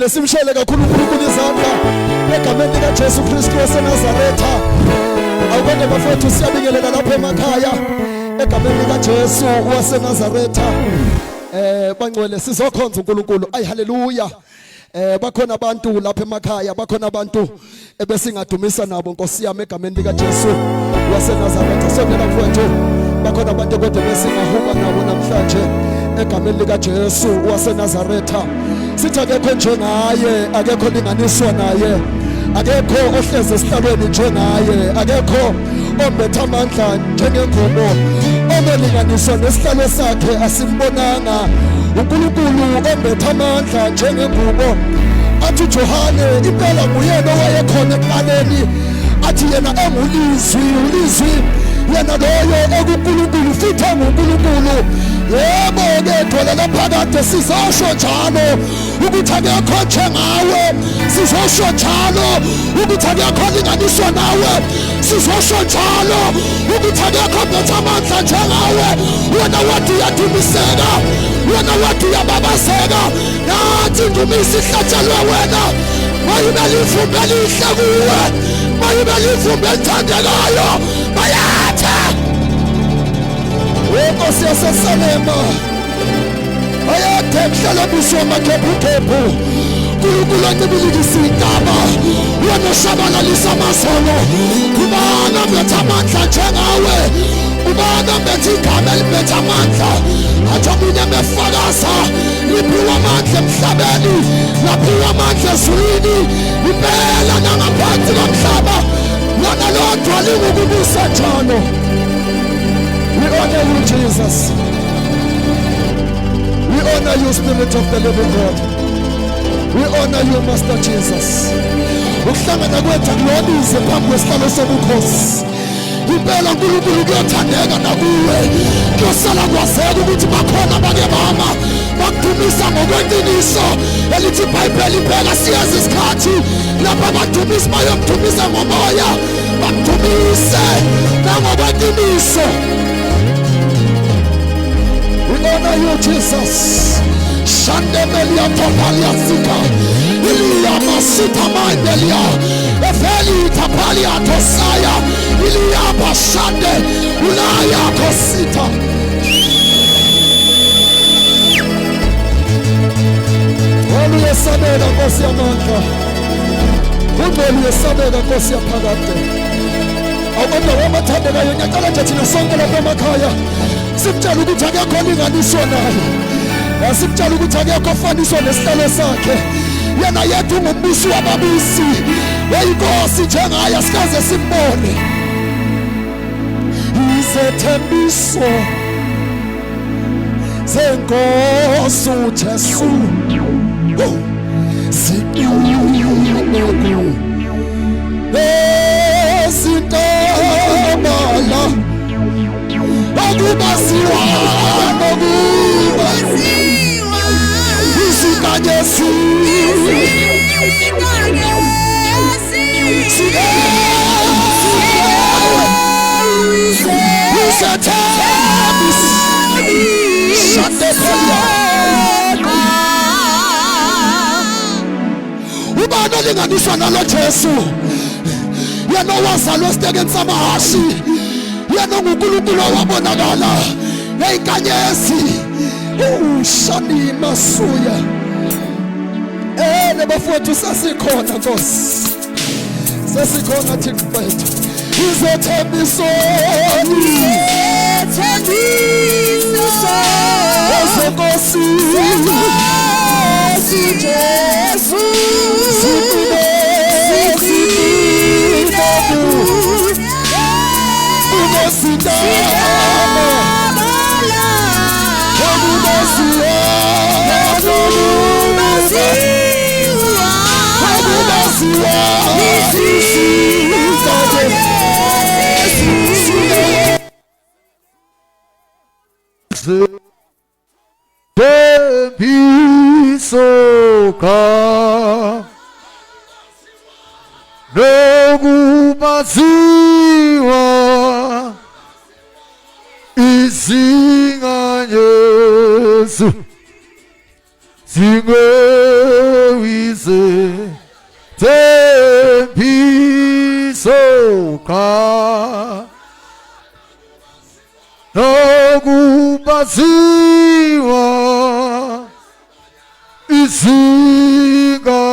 Bangcwele simshele kakhulu uNkulunkulu izandla egameni lika Jesu Kristu waseNazaretha. Awubonge bafowethu siyabingelela lapha emakhaya egameni lika Jesu waseNazaretha. Bangcwele sizokhonza uNkulunkulu. Ay haleluya. Bakhona abantu lapha emakhaya, bakhona abantu ebesingadumisa nabo Nkosi yami egameni lika Jesu waseNazaretha. Sondela mfowethu, bakhona abantu kodwa besingahuba nabo namhlanje egameni lika Jesu waseNazaretha. Sithi akekho njengaye, akekho linganiswa naye, akekho ohleze esihlalweni njengaye, akekho ombetha amandla njengengubo, omelinganiswa nesihlalo sakhe asimbonanga. uNkulunkulu ombetha amandla njengengubo. Athi uJohane impela nguyena owayekhona ekuqaleni, athi yena ulizwi, yena loyo okuNkulunkulu futhi nguNkulunkulu. Yebo ke la phakade sizosho njalo ukuthi akekho njengawe, sizosho njalo ukuthi akekho linganiswa nawe, sizosho njalo ukuthi akekho obetha amandla njengawe. Wena wathi uyadumiseka, wena wathi uyababazeka, nathi indumisi ihlatshelwe wena. Mayibe livumbi elihle kuwe, mayibe livumbi elithandekayo, mayatha Nkosi yaseSalema, ayathe mhlalabuso wamakhephukhephu, uNkulunkulu ancibilikisa intaba, wena oshabalalisa amasono. Ubani obetha amandla njengawe, ubani obetha igama elibetha amandla. Athi omunye mefakaza liphiwa amandla emhlabeni, laphiwa amandla ezulwini, impela nangaphansi komhlaba, lona lodwa lingukubusa njalo. We honor you, Jesus. We honor you, Spirit of the living God. We honor you, Master Jesus. Ukuhlangana kwethu akulobize phambi kwesihlalo sobukhosi. Impela uNkulunkulu kuyothandeka nakuwe. Kuyosala kwazeka ukuthi bakhona abanye mama bakudumisa ngokweqiniso elithi iBhayibheli phela siyazi isikhathi lapha abadumisi bayomdumisa ngomoya, bakudumise nangokweqiniso. We honor you, Jesus. Shandemelia topalia sika, Ilia masita mandelia, Efeli tapalia tosaya, Ilia bashande, Ulaya kosita. Olu yesabela Nkosi yamandla, ungcwele yesabela Nkosi yaphakade. Awubona wamathandekayo ngiyacela nje thina sonke lapha emakhaya simtshela ukuthi akekho linganiswa naye, asimtshela ukuthi akekho ofaniswa nesihlalo sakhe. Yena yethu ungumbusi wababusi, eyinkosi njengaye asikaze simbone. Izethembiso zenkosi uJesu ziqinile ezintabala okubasiwa isikanyesi ubani olinganiswa nalo Jesu? Yena owazalwa esitekeni samahashi, yena nguNkulunkulu owabonakala ngeinkanyezi. Shani masuya nebafowethu sasikhona Nkosi, sasikhona Thixo wethu. Izethembiso ezenkosi Jesu Tembisoka nokubaziwa izinga Yesu zingewiza soka nokubaziwa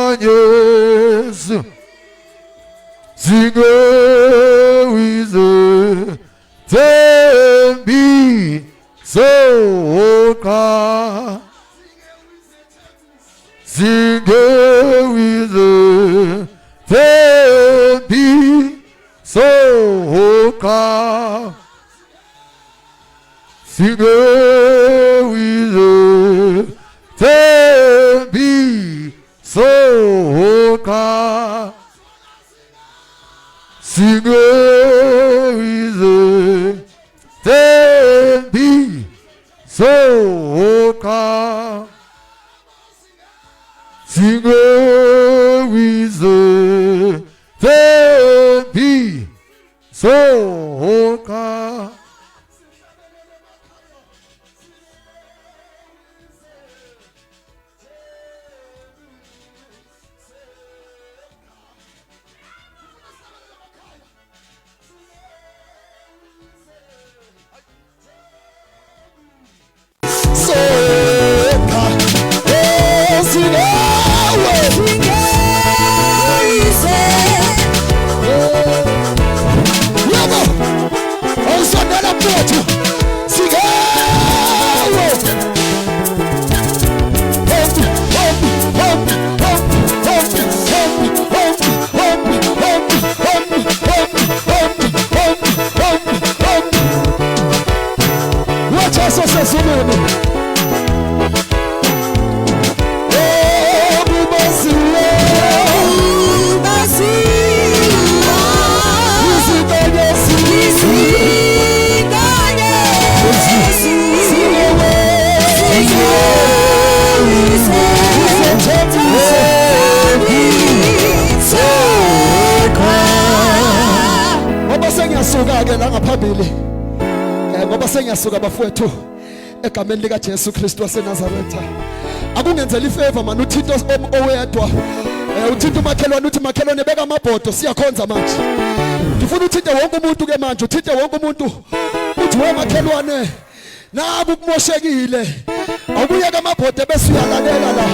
izinganyezo zingewize tembi soka zingewize tembi soka zingewize tembi soka zingewize tembi soka zingewize tembi soka ngoba sengiyasuka bafowethu egameni lika Jesu Kristu waseNazaretha. Akungenzela ifavor man, uthixo owedwa. Uthixo umakhelwane, uthi makhelwane beka amabhodo siyakhonza manje. Ngifuna uthixo wonke umuntu ke manje, uthixo wonke umuntu uthi we makhelwane naku kumoshekile. Awubuyeka amabhodo bese uyalalela la.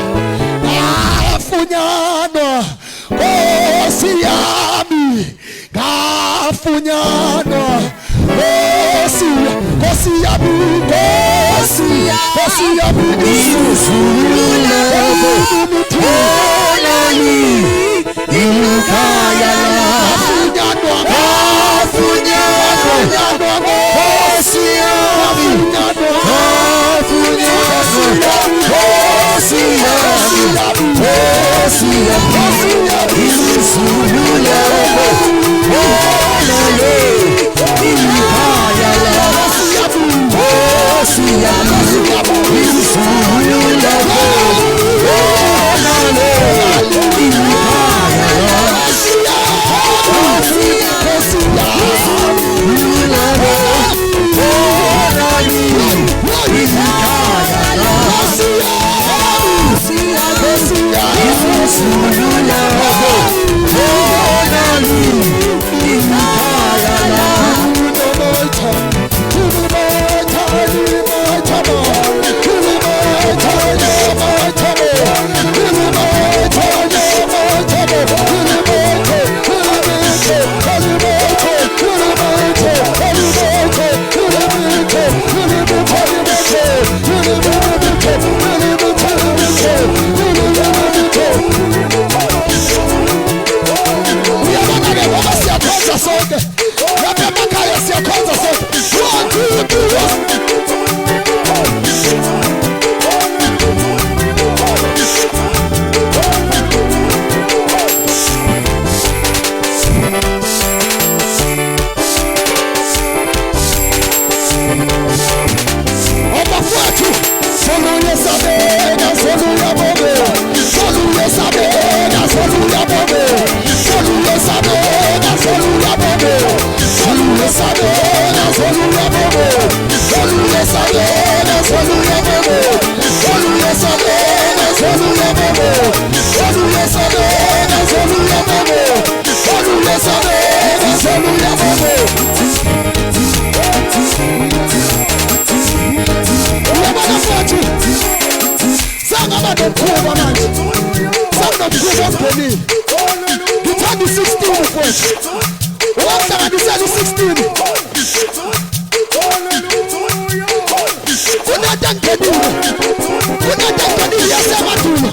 Ngafunyanwa Nkosi yami, ngafunyanwa Nkosi yami, Nkosi yami izulula umthonali ikhaya ngafunyanwa Nkosi yami, Hallelujah. umntwana mkhulu omngenile ngithanda i-16 mfowethu owahlanganisela i-16 kunento engenile yasemaduna